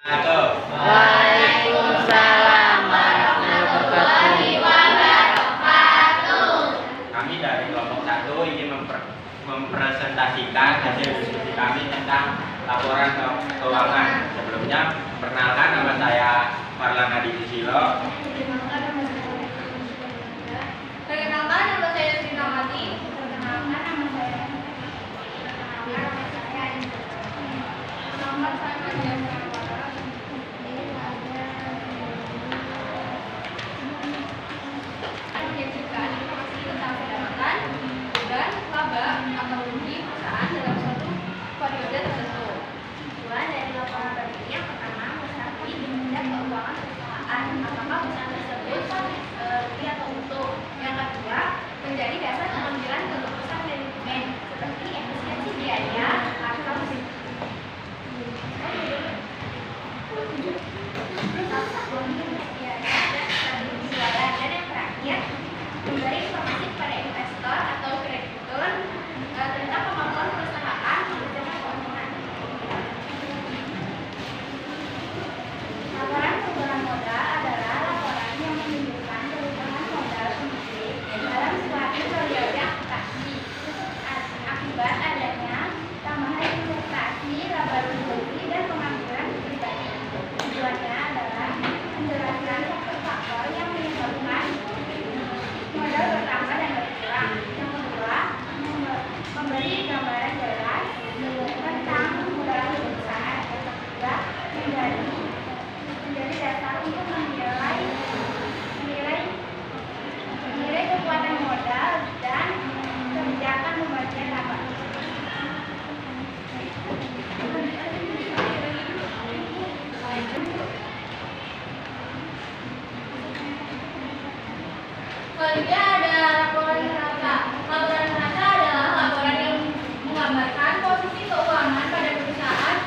Waalaikumsalam warahmatullahi wabarakatuh. Kami dari kelompok 1 ingin mempresentasikan hasil diskusi kami tentang laporan keuangan. Sebelumnya, perkenalkan, nama saya Marlana Susilo. Perkenalkan, nama saya Sri Nawati. Perkenalkan, nama saya Muhammad Saiful. Menyajikan informasi tentang pendapatan dan laba atau rugi perusahaan dalam suatu periode tertentu. Tujuan dari laporan berdiri yang pertama mengetahui kinerja keuangan perusahaan, apakah perusahaan tersebut rugi atau untung. Yang kedua, menjadi dasar pengambilan keputusan manajemen seperti efisiensi biaya atau dan yang terakhir, memberi informasi kepada investor atau kreditur tentang kemampuan perusahaan mengerjakan keuangan. Laporan perubahan modal adalah laporan yang menunjukkan perubahan modal pemilik dalam suatu periode akuntansi akibat adanya tambahan investasi, laba rugi dan pengambilan pribadi. Tujuannya adalah menjelaskan faktor-faktor yang menyebabkan modal bertambah dan berkurang. Yang kedua, memberi gambaran jelas tentang modal perusahaan. Yang ketiga, menjadi dasar untuk menilai kekuatan modal dan kebijakan pembagian laba. Selanjutnya ada laporan neraca. Laporan neraca adalah laporan yang menggambarkan posisi keuangan pada perusahaan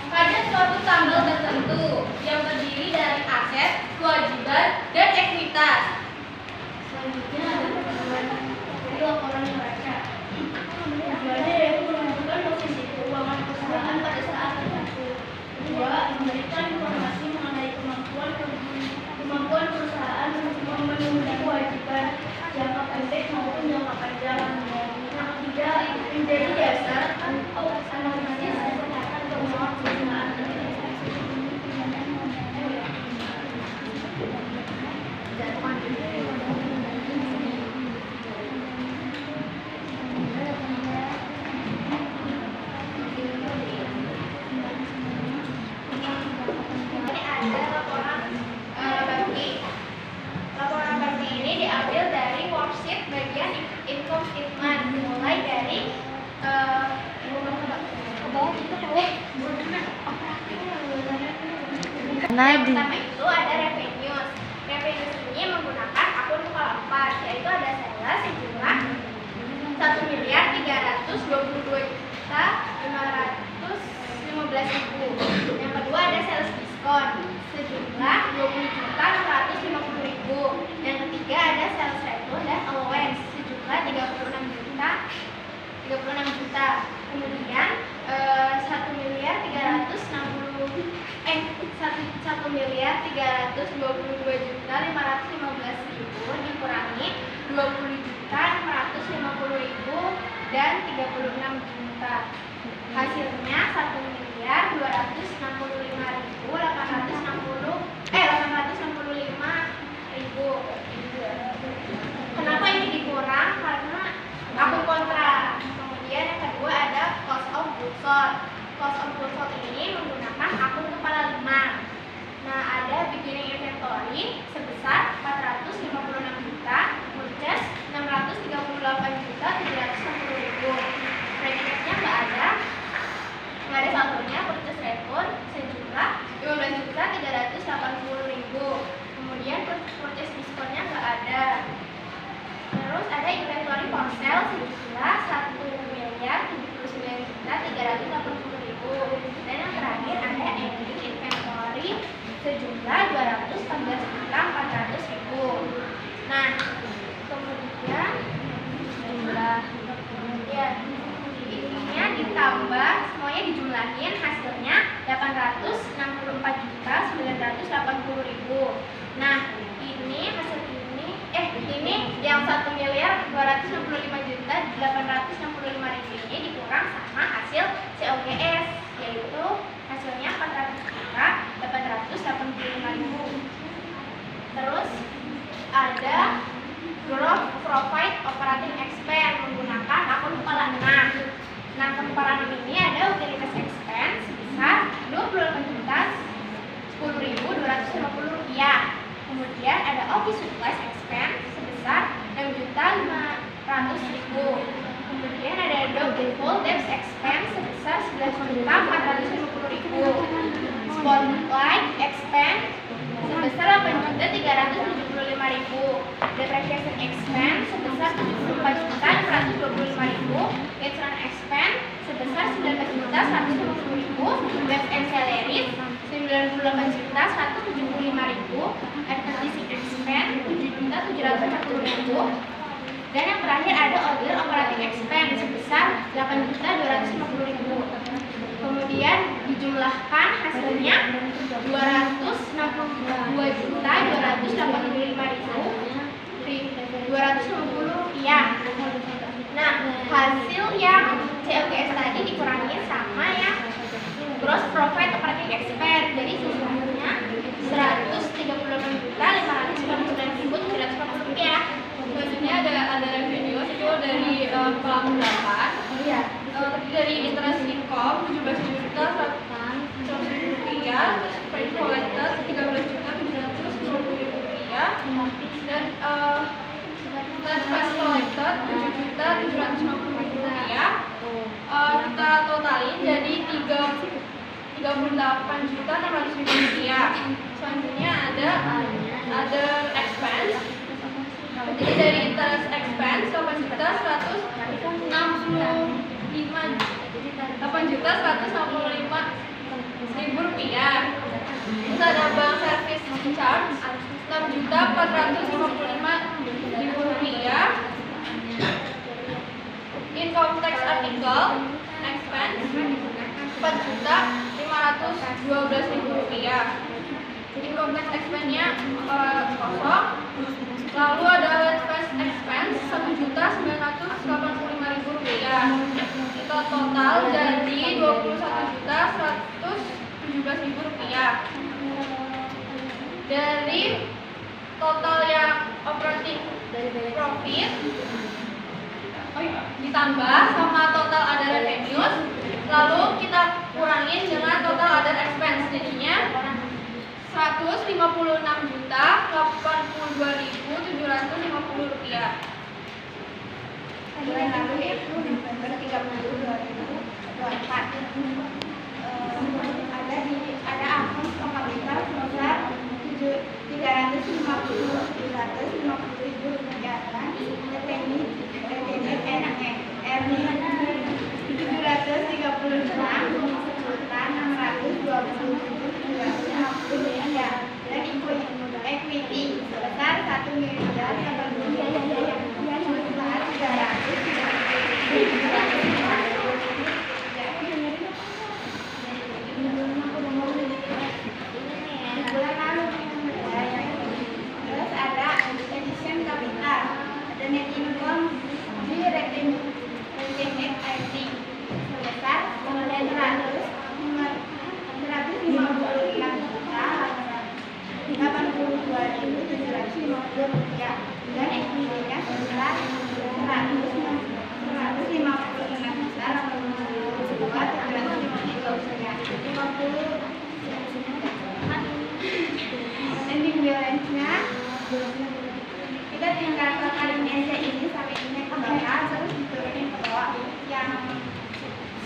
pada suatu tanggal tertentu yang terdiri dari aset, kewajiban, dan ekuitas. Selanjutnya ada laporan neraca. Tujuannya yaitu menentukan posisi keuangan perusahaan pada saat tertentu. Kedua, memberikan informasi mengenai kemampuan perusahaan memenuhi kewajiban jangka pendek maupun jangka panjang. Yang ketiga, menjadi dasar untuk analisis kesehatan keuangan perusahaan. Ada laporan bagi. Laporan bagi ini diambil dari worksheet bagian income statement, mulai dari yang pertama itu ada revenues. Revenues ini menggunakan akun kepala 4, yaitu ada sales sejumlah 1.322.515.000. Yang kedua ada sales diskon sejumlah 20.650.000. Yang ketiga ada sales return dan allowance sejumlah 36 juta. Kemudian 1.322.515.000 dikurangi 20.650.000 dan 36 juta. Hasilnya 1.265.865.000. Kenapa ini dikurang? Karena akun kontra. Kemudian yang kedua ada cost of goods sold. Cost of goods sold ini menggunakan akun kepala 5. Nah, ada beginning inventory sebesar 456 juta, purchase 638.760.000. Creditnya nggak ada saldonya. Purchase return sejumlah 15.380.000. Kemudian purchase diskonnya nggak ada. Terus ada inventory for sale sejumlah 1.079.380.000. Dan yang terakhir ada ending inventory sejumlah 214.400.000. Nah, kemudian ininya ditambah semuanya dijumlahin, hasilnya 864 juta. Nah, ini hasil ini yang 1.265.865.000 ini dikurang sama hasil COGS, yaitu hasilnya 400.885.000. Terus ada Gross Profit Operating Expense menggunakan akun kepala 6. Nah, kepala 6 ini ada utilitas expense sebesar Rp28.10.250. Kemudian ada office supplies expense sebesar Rp6.500.000. Kemudian ada doubtful debts expense sebesar Rp11.450.000. Spotlight expense sebesar Rp8.375.000. Depreciation expense sebesar Rp74.125.000. Insurance expense sebesar Rp19.150.000. Wage and salaries Rp98.175.000. Advertising expense Rp7.740.000. Dan yang terakhir ada other operating expense sebesar Rp8.250.000. Kemudian dijumlahkan hasilnya Rp292.285.250. Nah, hasil yang COGS tadi dikurangi sama yang gross profit operating expense. Jadi sisanya Rp138.599.750. Selanjutnya ada revenue itu dari pelaku dapat. Iya. Dari interest income Rp17.100.000, credit collector Rp13.750.000, dan net cash collector Rp7.750.000. Kita totalin jadi Rp38.600.000. Selanjutnya ada expense. Jadi dari interest expense Rp8.165.000. Terus ada bank service charge Rp6.455.000. Income tax article expense Rp4.512.000. Income tax expense-nya kosong. Lalu ada advance expense Rp1.985.000. Kita total jadi Rp21.117.000. Dari total yang operating profit ditambah sama total other revenues, lalu kita kurangin dengan total other expense, jadinya Rp156.082.750. Bulan lalu itu November 30 2024 ada akun kapasitas sebesar Rp350.000 dan teknik Rp630.627.750 dan equity sebesar Terus ada addition capital, ada net income di rekening IT sebesar Rp1.856.082.750 dan equity-nya sebesar Ending balance-nya kita tinggal kaliin NC ini sampai ini ke bawah, terus diturunin ke bawah. Yang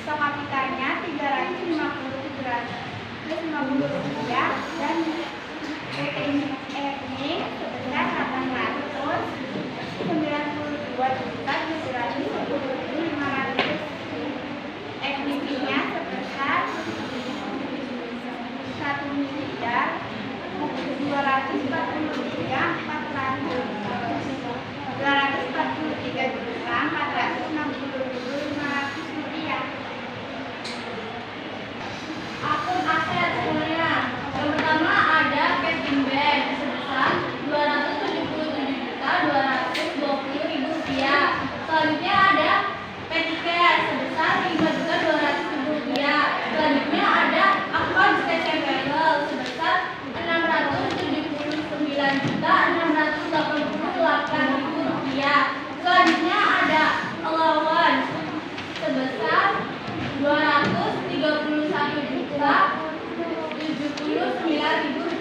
stok kapitalnya Rp350.750 dan earning sebesar Rp892.750.500. Equity-nya sebesar Rp1.243.460.500. Akun aset sebenarnya yang pertama ada cash in bank.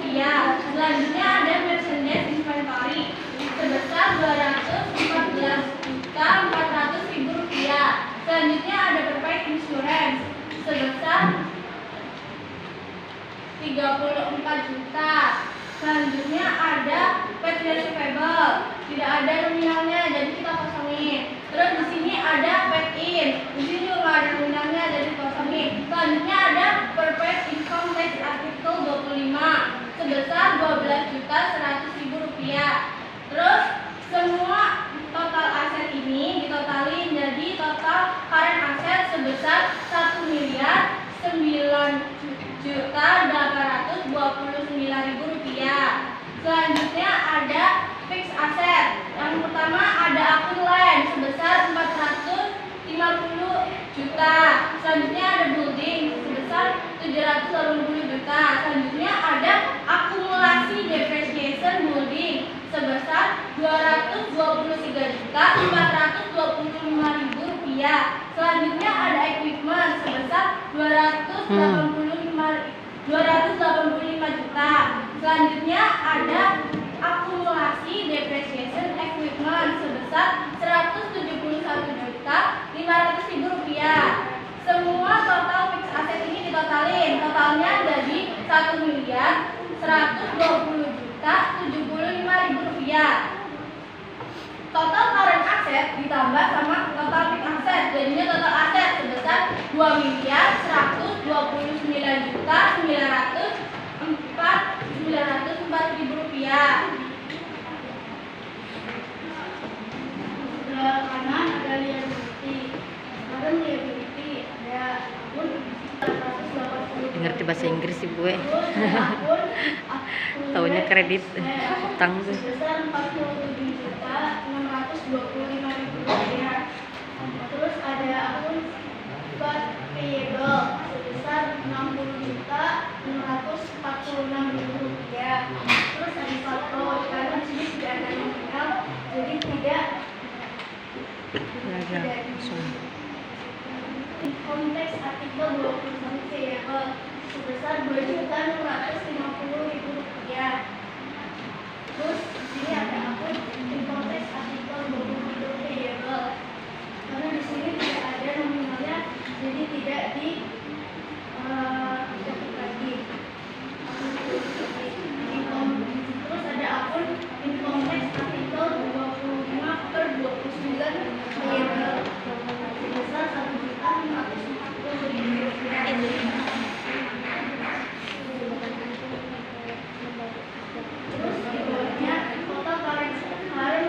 rupiah. Selanjutnya ada merchandise inventory sebesar 214.400.000 rupiah. Selanjutnya ada prepaid insurance sebesar 34 juta. Selanjutnya ada paid receivable, tidak ada nominalnya jadi kita kosongin. Terus di sini ada paid in, di sini juga nggak ada nominalnya jadi kosongin. Selanjutnya ada prepaid income tax artikel 25 sebesar 12.100.000 rupiah. Terus semua total aset ini ditotalin jadi total current aset sebesar 1.9.829.000 rupiah. Selanjutnya ada fixed asset. Yang pertama ada akun land sebesar 450 juta. Selanjutnya ada building sebesar 780 juta. Selanjutnya ada akumulasi depreciation building sebesar 223.425.000 rupiah. Selanjutnya ada equipment sebesar 285 juta. Selanjutnya ada akumulasi depreciation equipment sebesar 171.500.000 rupiah. Semua total fixed asset ini ditotalin, totalnya jadi 1.120.075.000 rupiah. Total current asset ditambah sama total fixed asset, jadinya total aset sebesar 2.129.904.000 rupiah. Sebelah kanan ada liability. Sekarang liability ada akun 180. Ngerti bahasa Inggris sih gue. Taunya kredit utang tuh. Sebesar 47.625.000 rupiah. Terus ada akun VAT payable sebesar 60.646.000 rupiah. Terus ada saldo, karena di sini tidak ada nominal, jadi tidak income tax artikel 21 payable sebesar 2.650.000 rupiah. Terus di sini ada akun income tax artikel 22 payable, karena di sini tidak ada nominalnya, jadi tidak di catat lagi. Terus ada akun income tax artikel 25/29 payable sebesar 1.540.000 rupiah. Terus di bawahnya total current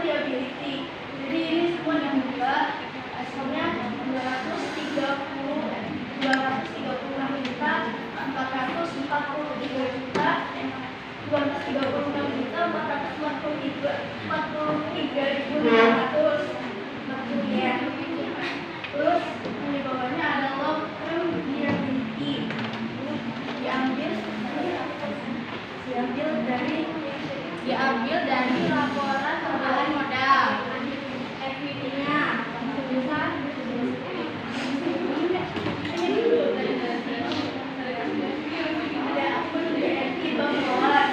liability. Jadi ini semua yang berubah. Hasilnya 243.500. Terus di bawahnya ada long term liability. Diambil dari laporan tambahan modal. Equity-nya sebesar ada akun BNI bawaan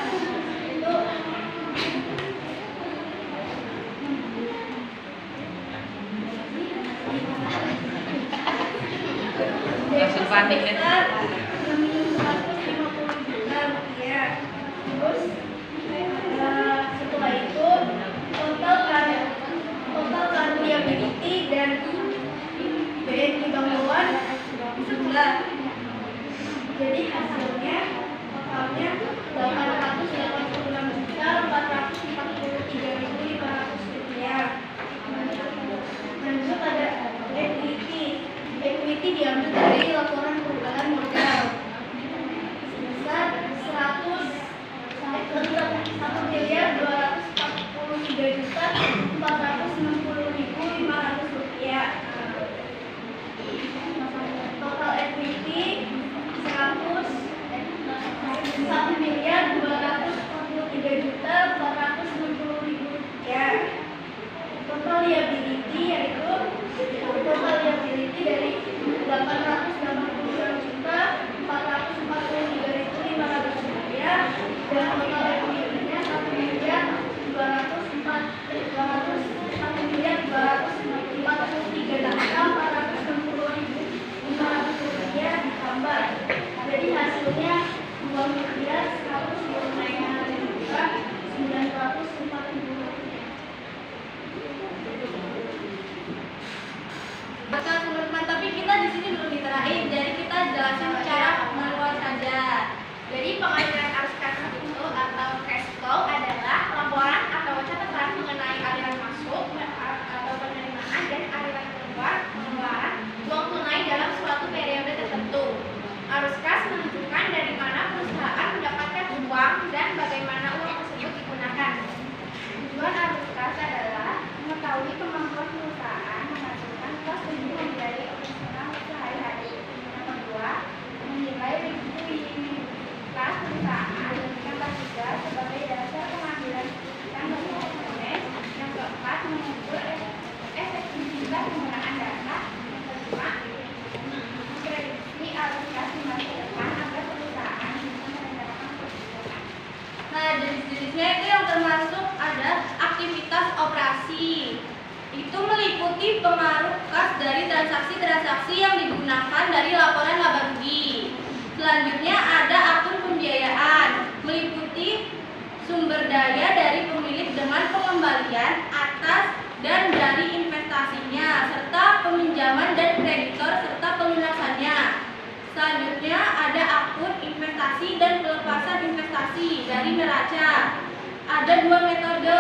itu Langsung panik ya. 650 juta rupiah. Terus setelah itu total liability dan BNI bawaan sebelah. Jadi hasilnya totalnya 886.443.500 rupiah. Lanjut ada equity. Equity diambil dari laporan perubahan modal sebesar 1.243.460.500 rupiah. Total equity 1.243.460.000 rupiah. Total liability yaitu total liability dari 886.443.500 rupiah dan Jadi pengajaran arus kas itu atau cash flow adalah laporan atau catatan mengenai aliran masuk atau penerimaan dan aliran keluar pengeluaran uang tunai dalam suatu periode tertentu. Arus kas menunjukkan dari mana perusahaan mendapatkan uang dan bagaimana uang tersebut digunakan. Tujuan arus kas adalah mengetahui kemampuan perusahaan menghasilkan kas demi membiayai operasional sehari-hari. Yang kedua, menilai likuiditas perusahaan. Yang ketiga, sebagai dasar pengambilan keputusan bagi konsumen. Yang keempat, mengukur efektivitas penggunaan data. Yang kelima, memprediksi arus kas di masa depan agar perusahaan bisa merencanakan kebijakan. Nah, jenis-jenisnya itu yang termasuk ada aktivitas operasi. Itu meliputi pengaruh kas dari transaksi-transaksi yang digunakan dari laporan laba rugi. Selanjutnya ada akun pembiayaan, meliputi sumber daya dari pemilik dengan pengembalian atas dan dari investasinya, serta peminjaman dan kreditor serta pelunasannya. Selanjutnya ada akun investasi dan pelepasan investasi dari neraca. Ada dua metode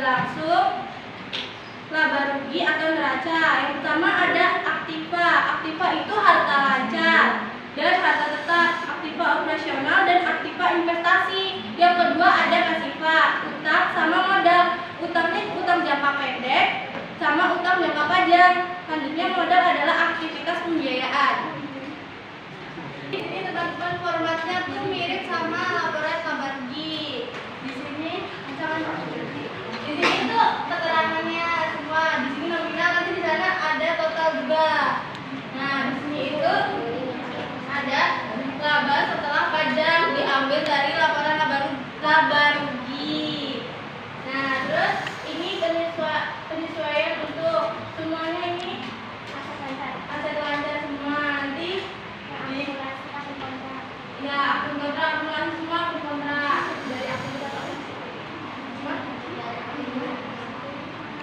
langsung, laba rugi atau neraca. Yang pertama ada aktiva. Aktiva itu harta lancar dan harta tetap, aktiva operasional dan aktiva investasi. Yang kedua ada pasiva, utang sama modal. Utangnya utang jangka pendek sama utang jangka panjang. Selanjutnya modal adalah aktivitas pembiayaan. Ini teman-teman formatnya tuh mirip sama laporan laba rugi. Di sini tuh keterangannya semua. Di sini nominal, nanti di sana ada total juga. Nah, di sini itu ada laba setelah pajak diambil dari laporan laba rugi. Nah, terus ini penyesuaian untuk semuanya ini aset lancar semua. Nanti akun kontrak akumulasi semua akun kontrak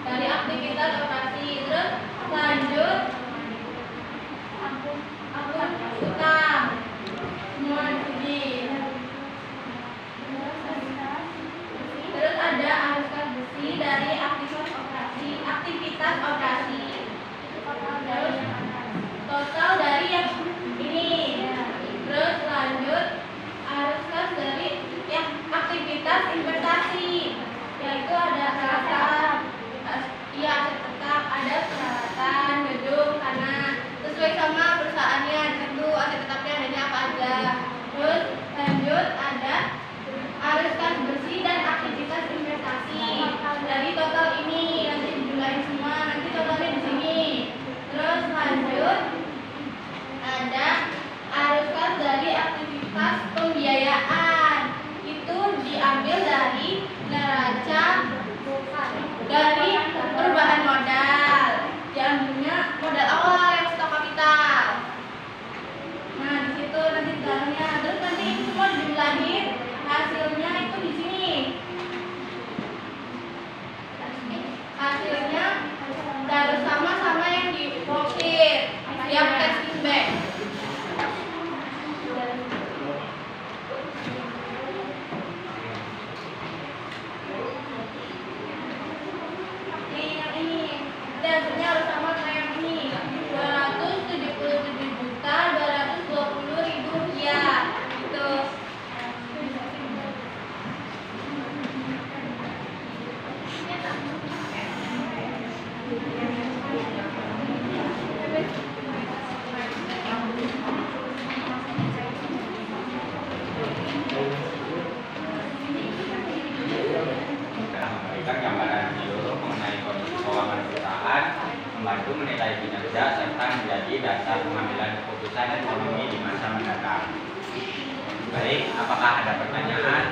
dari aktivitas operasi. Terus lanjut akun utang semua di sini. Terus ada arus kas besi dari aktivitas operasi. Terus total dari yang ini. Terus lanjut arus kas dari yang aktivitas investasi, yaitu ada peralatan, aset tetap, ada peralatan, gedung, tanah, sesuai sama perusahaannya. Di situ aset tetapnya adanya apa aja. Terus lanjut ada arus kas bersih dan aktivitas investasi dari total ini, nanti dijumlahin semua, nanti totalnya di sini. Terus lanjut ada arus kas dari aktivitas pembiayaan, itu diambil dari neraca dari perubahan modal, diambilnya modal awal yang stok kapital. Nah, di situ nanti dalamnya. Terus nanti ini semua dijumlahin, hasilnya itu di sini. Hasilnya harus sama-sama yang di worksheet, yang testing back. Hasilnya harus sama kayak yang ini, 277.220.000 rupiah. Gitu. Memberikan gambaran menyeluruh mengenai kondisi keuangan perusahaan, membantu menilai kinerja serta menjadi dasar pengambilan keputusan ekonomi di masa mendatang. Baik, apakah ada pertanyaan?